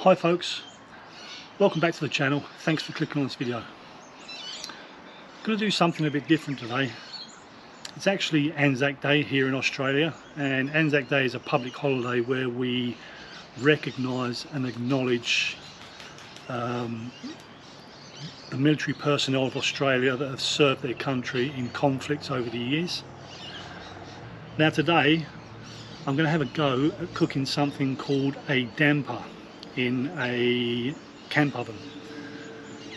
Hi folks, welcome back to the channel. Thanks for clicking on this video. I'm going to do something a bit different today. It's actually Anzac Day here in Australia, and Anzac Day is a public holiday where we recognise and acknowledge the military personnel of Australia that have served their country in conflicts over the years. Now today I'm going to have a go at cooking something called a damper in a camp oven.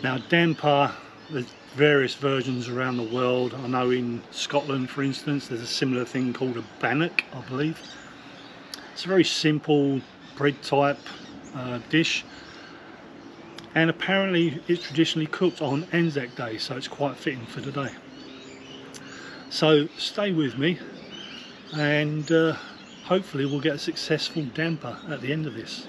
Now damper, there's various versions around the world. I know in Scotland, for instance, there's a similar thing called a bannock, I believe. It's a very simple bread type dish, and apparently it's traditionally cooked on Anzac Day, so it's quite fitting for today. So stay with me and hopefully we'll get a successful damper at the end of this.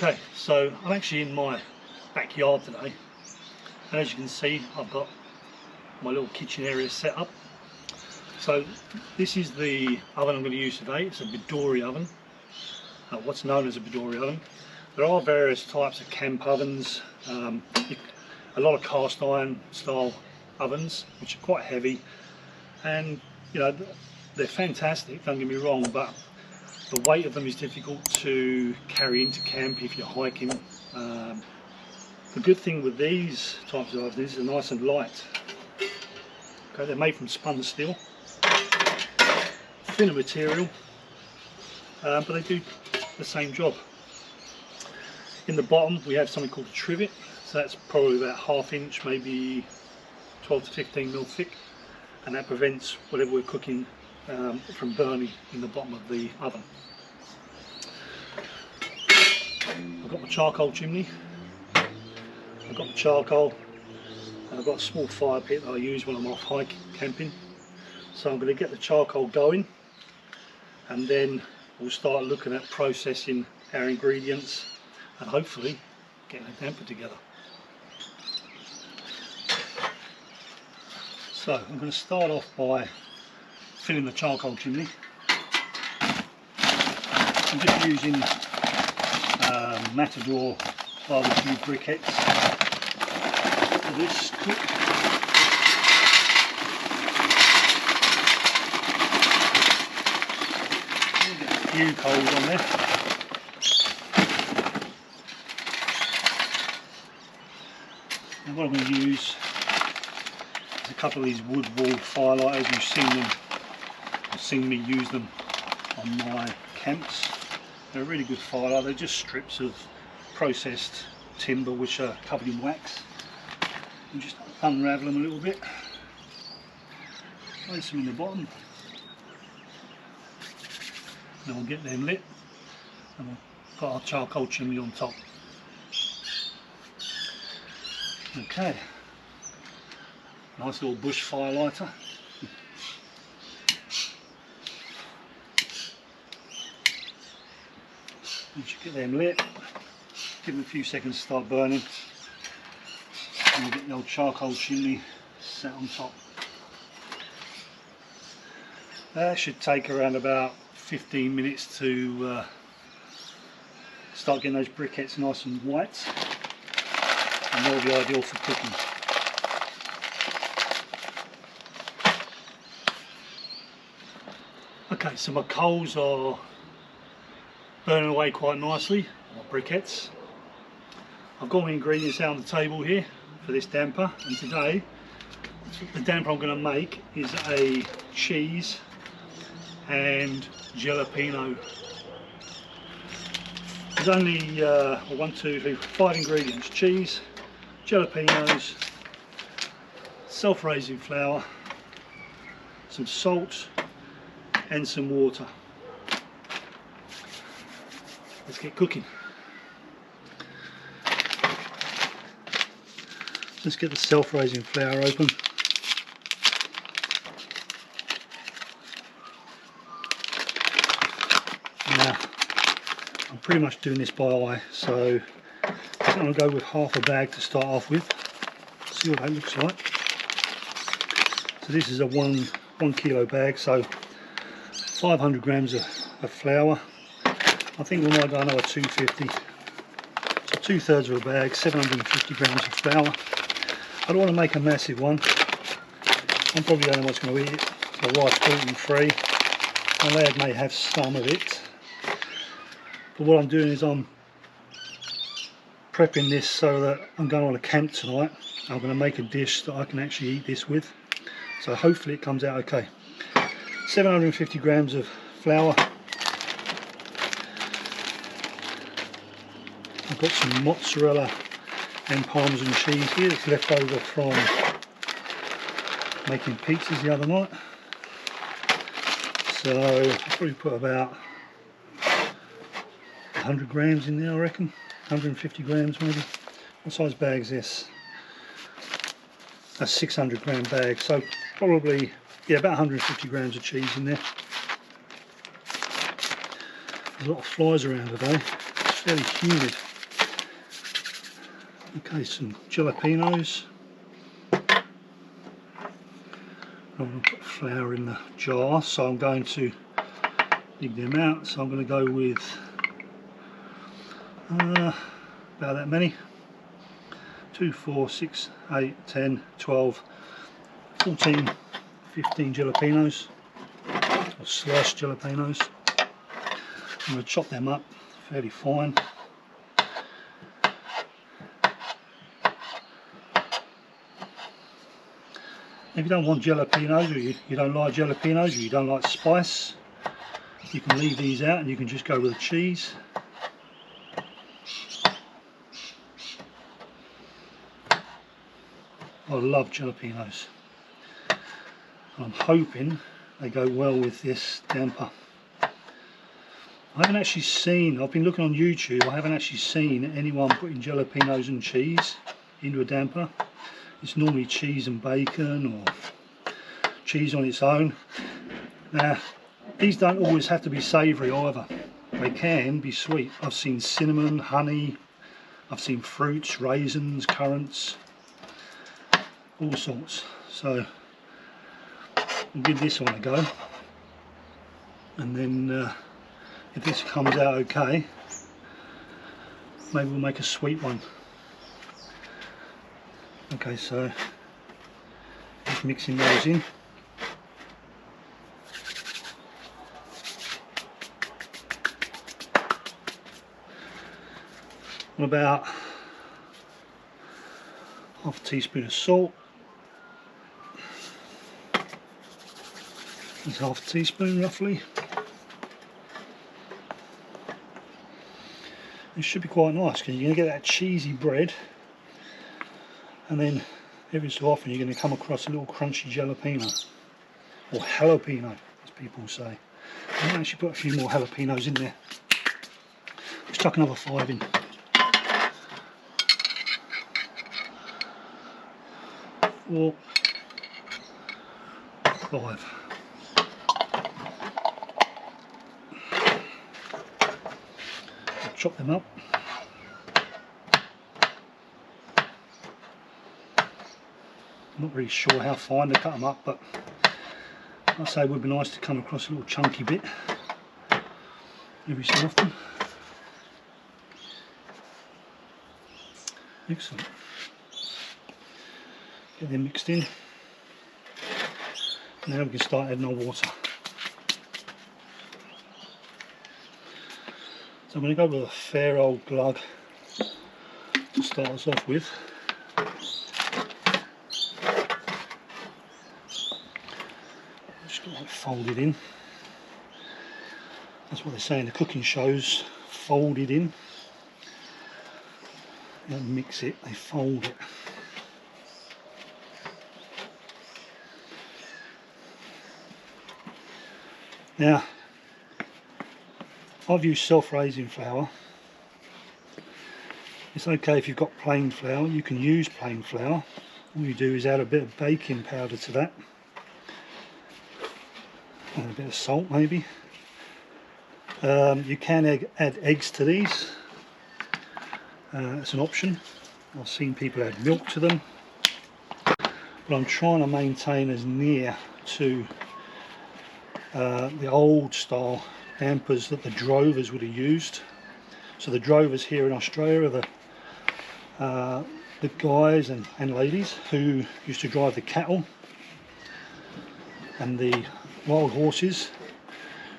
Okay, so I'm actually in my backyard today, and as you can see I've got my little kitchen area set up. So this is the oven I'm going to use today. It's a Bedourie oven, what's known as a Bedourie oven. There are various types of camp ovens, a lot of cast iron style ovens which are quite heavy, and you know, they're fantastic, don't get me wrong, but the weight of them is difficult to carry into camp if you're hiking. The good thing with these types of ovens is they're nice and light. Okay, they're made from spun steel, thinner material, but they do the same job. In the bottom we have something called a trivet, so that's probably about ½ inch, maybe 12 to 15 mil thick, and that prevents whatever we're cooking from burning in the bottom of the oven. I've got my charcoal chimney, I've got the charcoal, and I've got a small fire pit that I use when I'm off hiking, camping. So I'm going to get the charcoal going, and then we'll start looking at processing our ingredients and hopefully getting a damper together. So I'm going to start off by filling the charcoal chimney. I'm just using Matador barbecue briquettes for this cook. Get a few coals on there. And what I'm going to use is a couple of these wood wall firelighters. You've seen me use them on my camps. They're a really good firelight. They're just strips of processed timber which are covered in wax. You just unravel them a little bit, place them in the bottom, then we'll get them lit, and we'll put our charcoal chimney on top. Okay, nice little bush firelighter. You should get them lit, give them a few seconds to start burning, and we'll get the old charcoal chimney set on top. That should take around about 15 minutes to start getting those briquettes nice and white, and they'll be ideal for cooking. Okay, so my coals are burning away quite nicely, my briquettes. I've got my ingredients out on the table here for this damper, and today the damper I'm going to make is a cheese and jalapeno. There's only 5 ingredients: cheese, jalapenos, self-raising flour, some salt and some water. Let's get cooking. Let's get the self-raising flour open. Now, I'm pretty much doing this by eye, so I'm going to go with half a bag to start off with. See what that looks like. So this is a one kilo bag, so 500 grams of flour. I think we might go another 250. So 2/3 of a bag, 750 grams of flour. I don't want to make a massive one. I'm probably the only one that's going to eat it. My wife's gluten free. My lad may have some of it. But what I'm doing is I'm prepping this so that I'm going on a camp tonight. I'm going to make a dish that I can actually eat this with. So hopefully it comes out okay. 750 grams of flour. I've got some mozzarella and Parmesan cheese here that's left over from making pizzas the other night. So I'll probably put about 100 grams in there, I reckon. 150 grams maybe. What size bag is this? A 600 gram bag, so probably, yeah, about 150 grams of cheese in there. There's a lot of flies around today. It's fairly humid. Okay, some jalapenos. I'm going to put flour in the jar, so I'm going to dig them out. So I'm going to go with about that many. 2, 4, 6, 8, 10, 12, 14, 15 jalapenos, or sliced jalapenos. I'm going to chop them up fairly fine. If you don't want jalapenos, or you don't like jalapenos, or you don't like spice, you can leave these out and you can just go with the cheese. I love jalapenos. I'm hoping they go well with this damper. I haven't actually seen, I've been looking on YouTube, I haven't actually seen anyone putting jalapenos and cheese into a damper. It's normally cheese and bacon or cheese on its own. Now, these don't always have to be savoury either. They can be sweet. I've seen cinnamon, honey, I've seen fruits, raisins, currants, all sorts. So we'll give this one a go. And then if this comes out okay, maybe we'll make a sweet one. Okay, so just mixing those in. And about half a teaspoon of salt. That's half a teaspoon roughly. It should be quite nice because you're going to get that cheesy bread. And then every so often you're going to come across a little crunchy jalapeno, or jalapeno as people say. I might actually put a few more jalapenos in there. Let's chuck another 5 in. 4, 5. I'll chop them up. I'm not really sure how fine to cut them up, but I say it would be nice to come across a little chunky bit every so often. Excellent. Get them mixed in. Now we can start adding our water. So I'm going to go with a fair old glug to start us off with. Just got to fold it in. That's what they say in the cooking shows, fold it in. They don't mix it, they fold it. Now, I've used self-raising flour, It's okay if you've got plain flour, you can use plain flour. All you do is add a bit of baking powder to that, and a bit of salt maybe. You can add eggs to these, it's an option. I've seen people add milk to them, but I'm trying to maintain as near to the old style dampers that the drovers would have used. So the drovers here in Australia are the guys and ladies who used to drive the cattle and the wild horses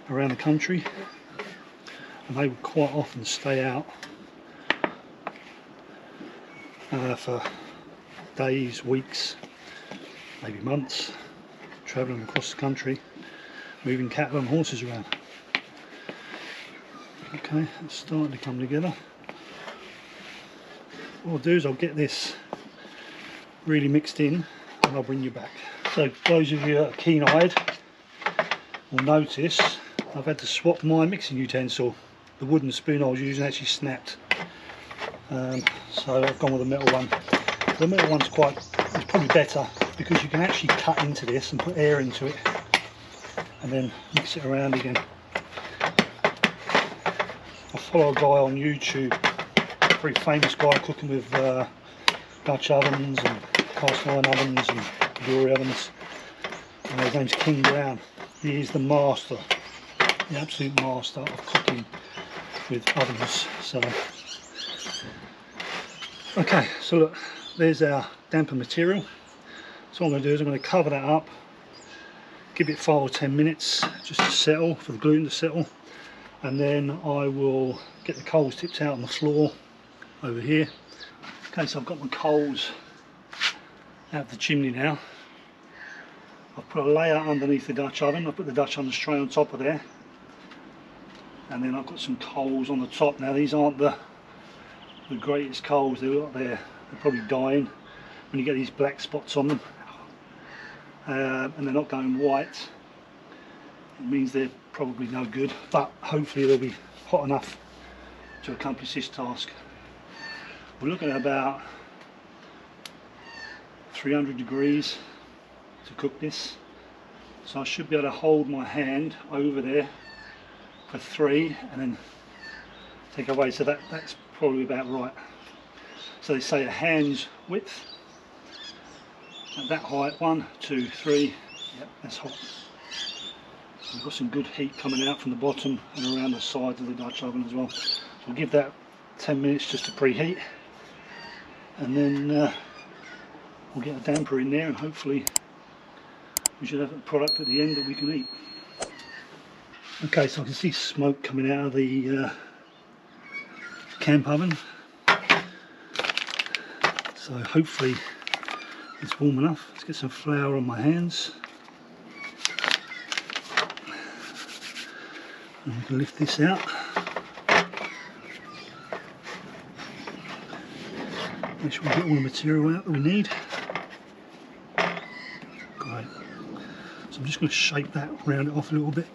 around the country, and they would quite often stay out for days, weeks, maybe months, travelling across the country, moving cattle and horses around. Okay, it's starting to come together. What I'll do is I'll get this really mixed in and I'll bring you back. So those of you that are keen-eyed will notice I've had to swap my mixing utensil. The wooden spoon I was using actually snapped, so I've gone with a metal one. The metal one's it's probably better because you can actually cut into this and put air into it and then mix it around again. I follow a guy on YouTube, a very famous guy cooking with Dutch ovens and cast iron ovens and Bedourie ovens, and his name's King Brown. He is the master, the absolute master of cooking with ovens. So okay, so look, there's our damper material. So what I'm going to do is I'm going to cover that up, give it 5 or 10 minutes just to settle, for the gluten to settle, and then I will get the coals tipped out on the floor over here. Okay, so I've got my coals out of the chimney now. I've put a layer underneath the Dutch oven. I've put the Dutch oven straight on top of there, and then I've got some coals on the top. Now these aren't the greatest coals, they're probably dying when you get these black spots on them, and they're not going white. It means they're probably no good, but hopefully they'll be hot enough to accomplish this task. We're looking at about 300 degrees to cook this, so I should be able to hold my hand over there for 3 and then take away, so that's probably about right. So they say a hand's width at that height, 1, 2, 3, yep, that's hot. We've got some good heat coming out from the bottom and around the sides of the Dutch oven as well. So we'll give that 10 minutes just to preheat, and then we'll get a damper in there, and hopefully we should have a product at the end that we can eat. Okay, so I can see smoke coming out of the camp oven, so hopefully it's warm enough. Let's get some flour on my hands, and we can lift this out. Make sure we get all the material out that we need. Great. So I'm just going to shape that, round it off a little bit.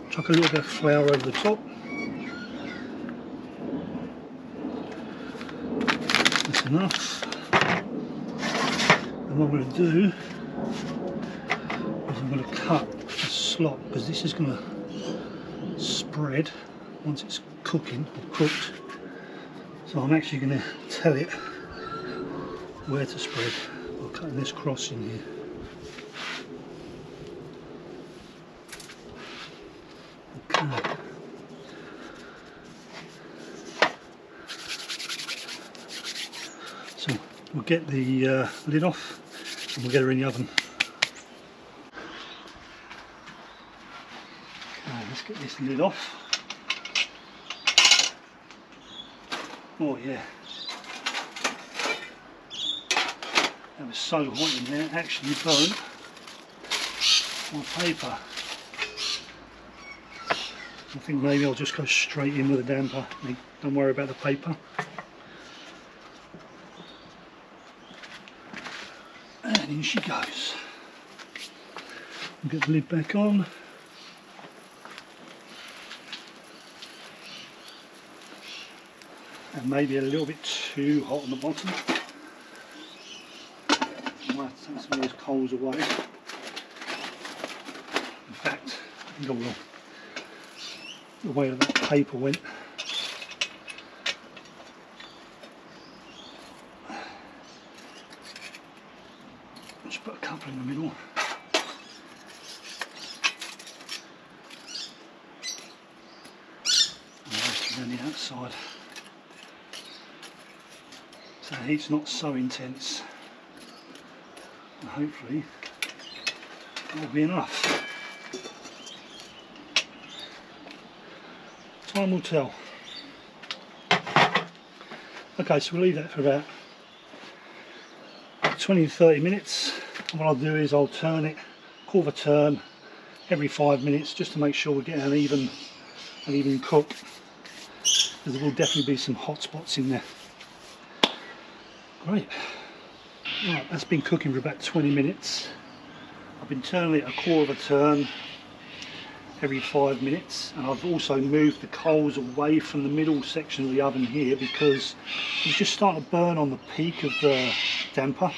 Chuck a little bit of flour over the top. That's enough. And what I'm going to do is I'm going to cut a slot, because this is going to spread once it's cooking or cooked. So I'm actually going to tell it where to spread by cutting this cross in here. Okay. So we'll get the lid off and we'll get her in the oven. Okay, let's get this lid off. Oh yeah, that was so hot in there, it actually burnt my paper. I think maybe I'll just go straight in with a damper, don't worry about the paper. And in she goes. I'll get the lid back on. and maybe a little bit too hot on the bottom. I might take some of those coals away. In fact, I think I will. The way that paper went. Just put a couple in the middle. And the rest around the outside. So the heat's not so intense. And hopefully that'll be enough. Time will tell. Okay, so we'll leave that for about 20 to 30 minutes. And what I'll do is I'll turn it quarter turn every 5 minutes just to make sure we're getting an even cook. Because there will definitely be some hot spots in there. Great. Right, that's been cooking for about 20 minutes. I've been turning it a quarter of a turn every 5 minutes, and I've also moved the coals away from the middle section of the oven here because it's just starting to burn on the peak of the damper.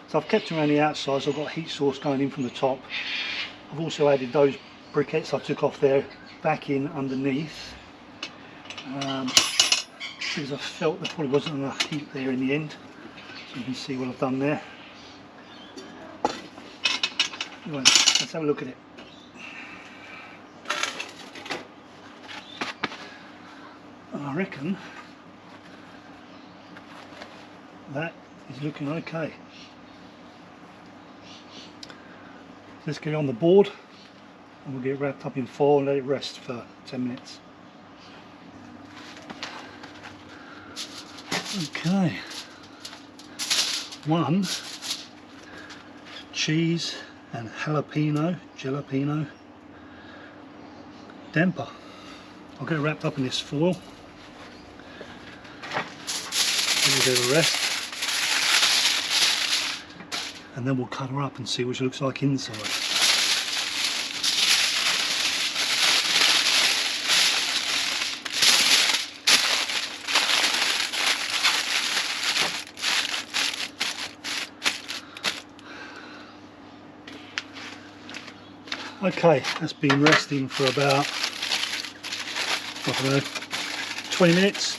So I've kept it around the outside, so I've got heat source going in from the top. I've also added those briquettes I took off there back in underneath because I felt there probably wasn't enough heat there in the end. So you can see what I've done there. Anyway, let's have a look at it. I reckon that is looking okay. Let's get it on the board and we'll get it wrapped up in foil and let it rest for 10 minutes. Okay, one cheese and jalapeno damper. I'll get it wrapped up in this foil. Give it a bit of a rest, and then we'll cut her up and see what she looks like inside. Okay, that's been resting for about, I don't know, 20 minutes.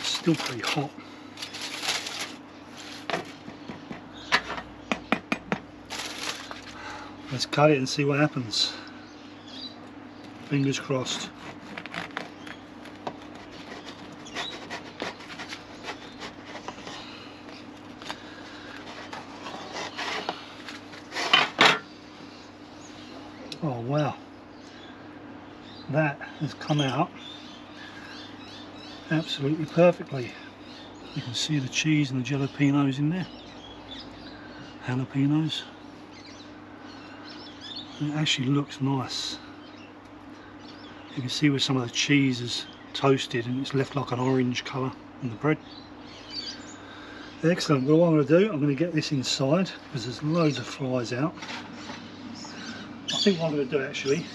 Still pretty hot. Let's cut it and see what happens. Fingers crossed. Oh wow, that has come out absolutely perfectly. You can see the cheese and the jalapenos in there. Jalapenos. And it actually looks nice. You can see where some of the cheese is toasted and it's left like an orange colour on the bread. Excellent. Well, what I'm going to do, I'm going to get this inside because there's loads of flies out. I think what I'm going to do actually,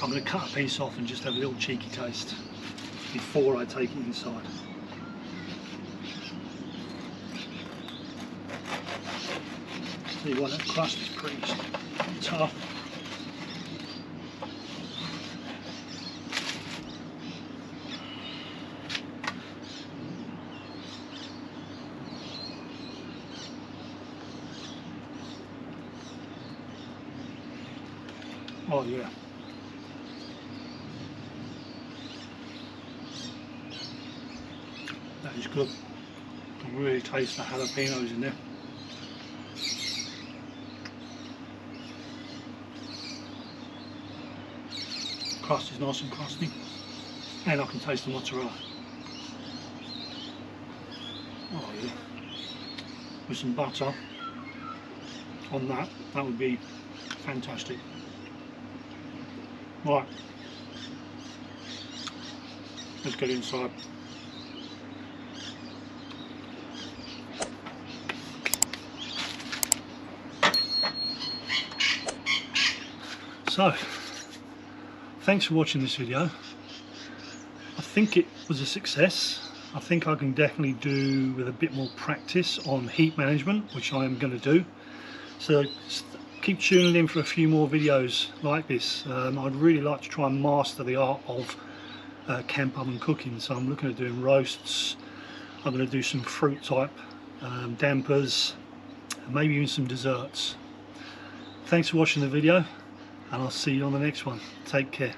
I'm going to cut a piece off and just have a little cheeky taste before I take it inside. See what, that crust is pretty tough. Oh yeah. That is good. I can really taste the jalapenos in there. Crust is nice and crusty, and I can taste the mozzarella. Oh yeah. With some butter on that, that would be fantastic. Right, let's get inside. So, thanks for watching this video. think it was a success. I think I can definitely do with a bit more practice on heat management, which I am going to do. So keep tuning in for a few more videos like this. I'd really like to try and master the art of camp oven cooking, so I'm looking at doing roasts. I'm going to do some fruit type dampers, and maybe even some desserts. Thanks for watching the video, and I'll see you on the next one. Take care.